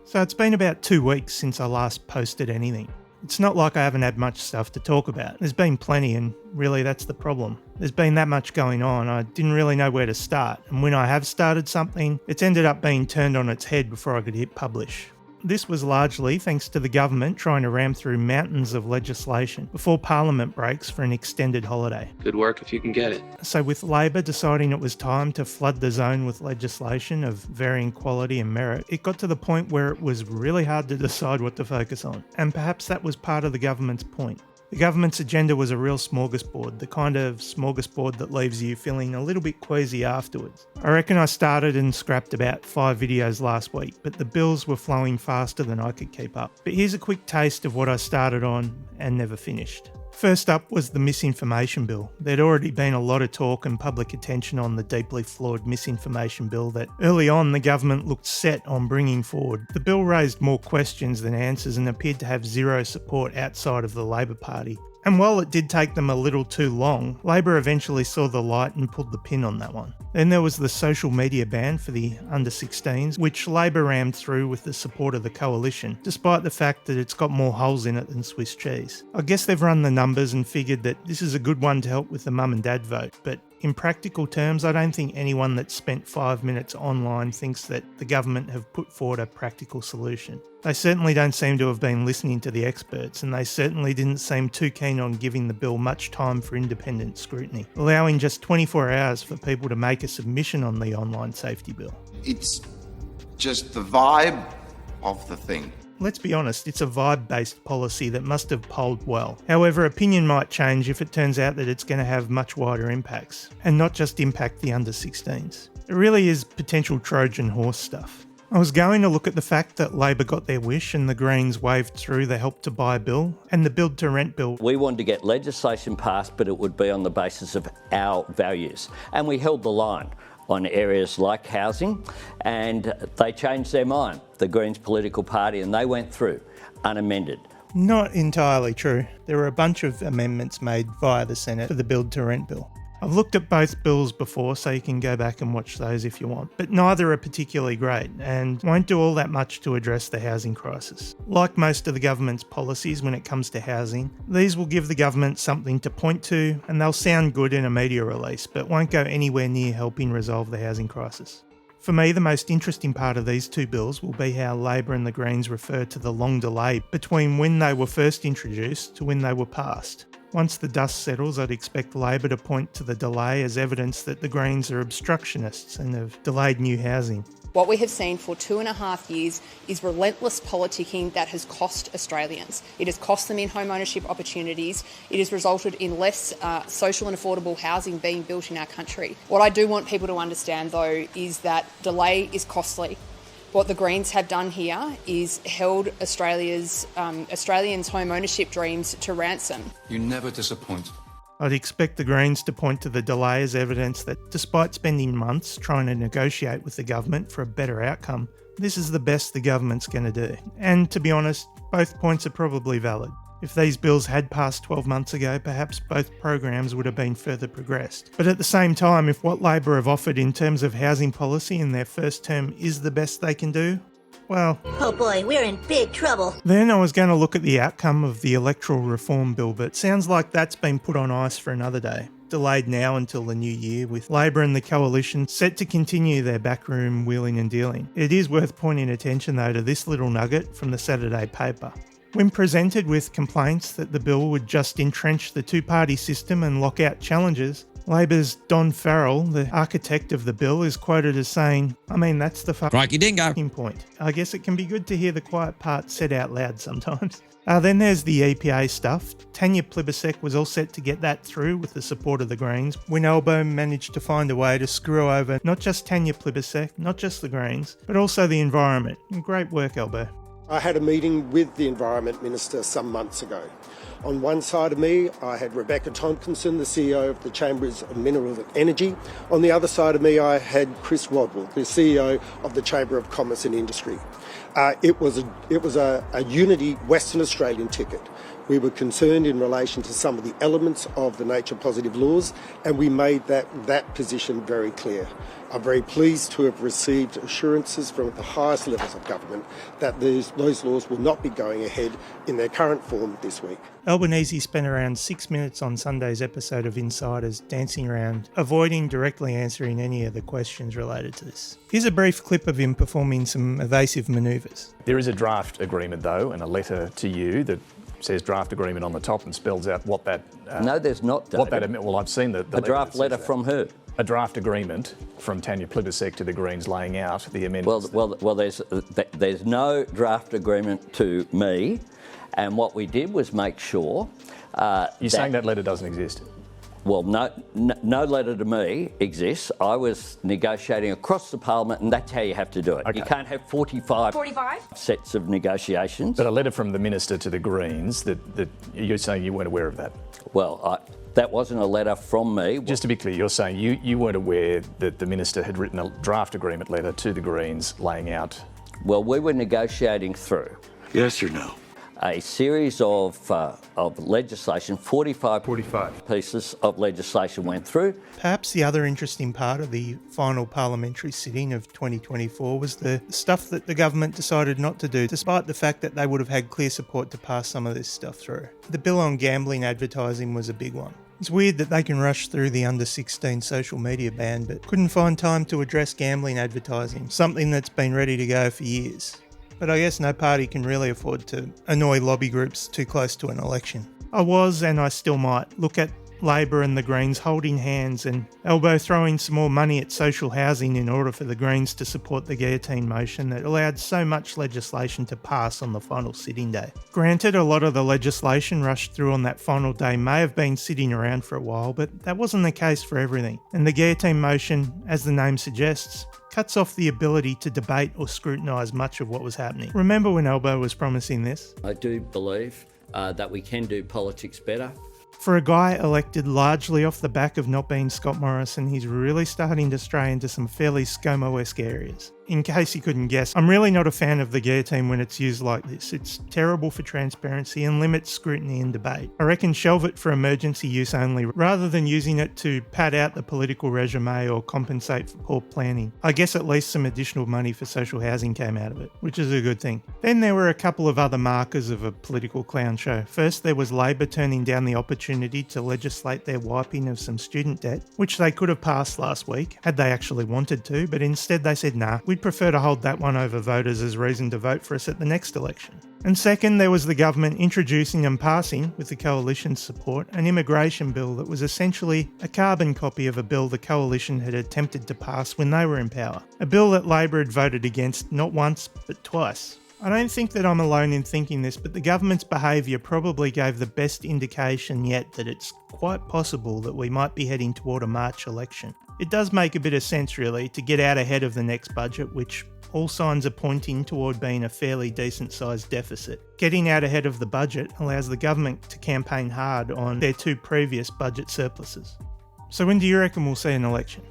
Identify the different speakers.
Speaker 1: So it's been about 2 weeks since I last posted anything. It's not like I haven't had much stuff to talk about. There's been plenty, and really that's the problem. There's been that much going on, I didn't really know where to start, and when I have started something, it's ended up being turned on its head before I could hit publish. This was largely thanks to the government trying to ram through mountains of legislation before Parliament breaks for an extended holiday.
Speaker 2: Good work if you can get it.
Speaker 1: So with Labor deciding it was time to flood the zone with legislation of varying quality and merit, it got to the point where it was really hard to decide what to focus on. And perhaps that was part of the government's point. The government's agenda was a real smorgasbord, the kind of smorgasbord that leaves you feeling a little bit queasy afterwards. I reckon I started and scrapped about 5 videos last week, but the bills were flowing faster than I could keep up. But here's a quick taste of what I started on and never finished. First up was the misinformation bill. There'd already been a lot of talk and public attention on the deeply flawed misinformation bill that early on the government looked set on bringing forward. The bill raised more questions than answers and appeared to have zero support outside of the Labor Party. And while it did take them a little too long, Labor eventually saw the light and pulled the pin on that one. Then there was the social media ban for the under-16s, which Labor rammed through with the support of the coalition, despite the fact that it's got more holes in it than Swiss cheese. I guess they've run the numbers and figured that this is a good one to help with the mum and dad vote, but in practical terms, I don't think anyone that's spent 5 minutes online thinks that the government have put forward a practical solution. They certainly don't seem to have been listening to the experts, and they certainly didn't seem too keen on giving the bill much time for independent scrutiny, allowing just 24 hours for people to make a submission on the online safety bill.
Speaker 3: It's just the vibe of the thing.
Speaker 1: Let's be honest, it's a vibe-based policy that must have polled well. However, opinion might change if it turns out that it's going to have much wider impacts, and not just impact the under-16s. It really is potential Trojan horse stuff. I was going to look at the fact that Labor got their wish and the Greens waved through the Help to Buy bill and the Build to Rent bill.
Speaker 4: We wanted to get legislation passed, but it would be on the basis of our values. And we held the line on areas like housing, and they changed their mind, the Greens political party, and they went through unamended.
Speaker 1: Not entirely true. There were a bunch of amendments made via the Senate for the Build to Rent bill. I've looked at both bills before, so you can go back and watch those if you want, but neither are particularly great and won't do all that much to address the housing crisis. Like most of the government's policies when it comes to housing, these will give the government something to point to and they'll sound good in a media release, but won't go anywhere near helping resolve the housing crisis. For me, the most interesting part of these two bills will be how Labor and the Greens refer to the long delay between when they were first introduced to when they were passed. Once the dust settles, I'd expect Labor to point to the delay as evidence that the Greens are obstructionists and have delayed new housing.
Speaker 5: What we have seen for 2.5 years is relentless politicking that has cost Australians. It has cost them in home ownership opportunities. It has resulted in less social and affordable housing being built in our country. What I do want people to understand, though, is that delay is costly. What the Greens have done here is held Australians' home ownership dreams to ransom.
Speaker 3: You never disappoint.
Speaker 1: I'd expect the Greens to point to the delay as evidence that despite spending months trying to negotiate with the government for a better outcome, this is the best the government's going to do. And to be honest, both points are probably valid. If these bills had passed 12 months ago, perhaps both programs would have been further progressed. But at the same time, if what Labor have offered in terms of housing policy in their first term is the best they can do, well...
Speaker 6: Oh boy, we're in big trouble.
Speaker 1: Then I was going to look at the outcome of the electoral reform bill, but it sounds like that's been put on ice for another day. Delayed now until the new year, with Labor and the coalition set to continue their backroom wheeling and dealing. It is worth pointing attention though to this little nugget from the Saturday paper. When presented with complaints that the bill would just entrench the two-party system and lock out challengers, Labor's Don Farrell, the architect of the bill, is quoted as saying, "I mean, that's the fucking point." I guess it can be good to hear the quiet part said out loud sometimes. Then there's the EPA stuff. Tanya Plibersek was all set to get that through with the support of the Greens, when Albo managed to find a way to screw over not just Tanya Plibersek, not just the Greens, but also the environment. Great work, Albo.
Speaker 7: I had a meeting with the Environment Minister some months ago. On one side of me, I had Rebecca Tompkinson, the CEO of the Chambers of Mineral Energy. On the other side of me, I had Chris Rodwell, the CEO of the Chamber of Commerce and Industry. It was a Unity Western Australian ticket. We were concerned in relation to some of the elements of the nature positive laws, and we made that position very clear. I'm very pleased to have received assurances from the highest levels of government that those laws will not be going ahead in their current form this week.
Speaker 1: Albanese spent around 6 minutes on Sunday's episode of Insiders dancing around, avoiding directly answering any of the questions related to this. Here's a brief clip of him performing some evasive manoeuvres.
Speaker 2: There is a draft agreement, though, and a letter to you that says draft agreement on the top and spells out what that...
Speaker 4: No, there's not, David.
Speaker 2: What that... Well, I've seen the
Speaker 4: a draft letter from who?
Speaker 2: A draft agreement from Tanya Plibersek to the Greens laying out the amendments.
Speaker 4: Well, there's no draft agreement to me, and what we did was make sure...
Speaker 2: You're saying that letter doesn't exist?
Speaker 4: Well, no letter to me exists. I was negotiating across the parliament, and that's how you have to do it.
Speaker 2: Okay.
Speaker 4: You can't have 45 sets of negotiations.
Speaker 2: But a letter from the minister to the Greens that you're saying you weren't aware of that?
Speaker 4: Well, that wasn't a letter from me.
Speaker 2: Just to be clear, you're saying you weren't aware that the minister had written a draft agreement letter to the Greens laying out...
Speaker 4: Well, we were negotiating through...
Speaker 8: Yes or no?
Speaker 4: A series of legislation, 45 pieces of legislation went through.
Speaker 1: Perhaps the other interesting part of the final parliamentary sitting of 2024 was the stuff that the government decided not to do, despite the fact that they would have had clear support to pass some of this stuff through. The bill on gambling advertising was a big one. It's weird that they can rush through the under-16 social media ban, but couldn't find time to address gambling advertising, something that's been ready to go for years. But I guess no party can really afford to annoy lobby groups too close to an election. I was, and I still might, look at Labor and the Greens holding hands and elbow throwing some more money at social housing in order for the Greens to support the guillotine motion that allowed so much legislation to pass on the final sitting day. Granted, a lot of the legislation rushed through on that final day may have been sitting around for a while, but that wasn't the case for everything. And the guillotine motion, as the name suggests, cuts off the ability to debate or scrutinise much of what was happening. Remember when Elbow was promising this?
Speaker 4: I do believe that we can do politics better.
Speaker 1: For a guy elected largely off the back of not being Scott Morrison, he's really starting to stray into some fairly ScoMo-esque areas. In case you couldn't guess, I'm really not a fan of the guillotine when it's used like this. It's terrible for transparency and limits scrutiny and debate. I reckon shelve it for emergency use only, rather than using it to pad out the political resume or compensate for poor planning. I guess at least some additional money for social housing came out of it, which is a good thing. Then there were a couple of other markers of a political clown show. First, there was Labor turning down the opportunity to legislate their wiping of some student debt, which they could have passed last week, had they actually wanted to, but instead they said nah, we'd prefer to hold that one over voters as reason to vote for us at the next election. And second, there was the government introducing and passing, with the coalition's support, an immigration bill that was essentially a carbon copy of a bill the coalition had attempted to pass when they were in power. A bill that Labor had voted against not once, but twice. I don't think that I'm alone in thinking this, but the government's behaviour probably gave the best indication yet that it's quite possible that we might be heading toward a March election. It does make a bit of sense really to get out ahead of the next budget, which all signs are pointing toward being a fairly decent sized deficit. Getting out ahead of the budget allows the government to campaign hard on their two previous budget surpluses. So when do you reckon we'll see an election?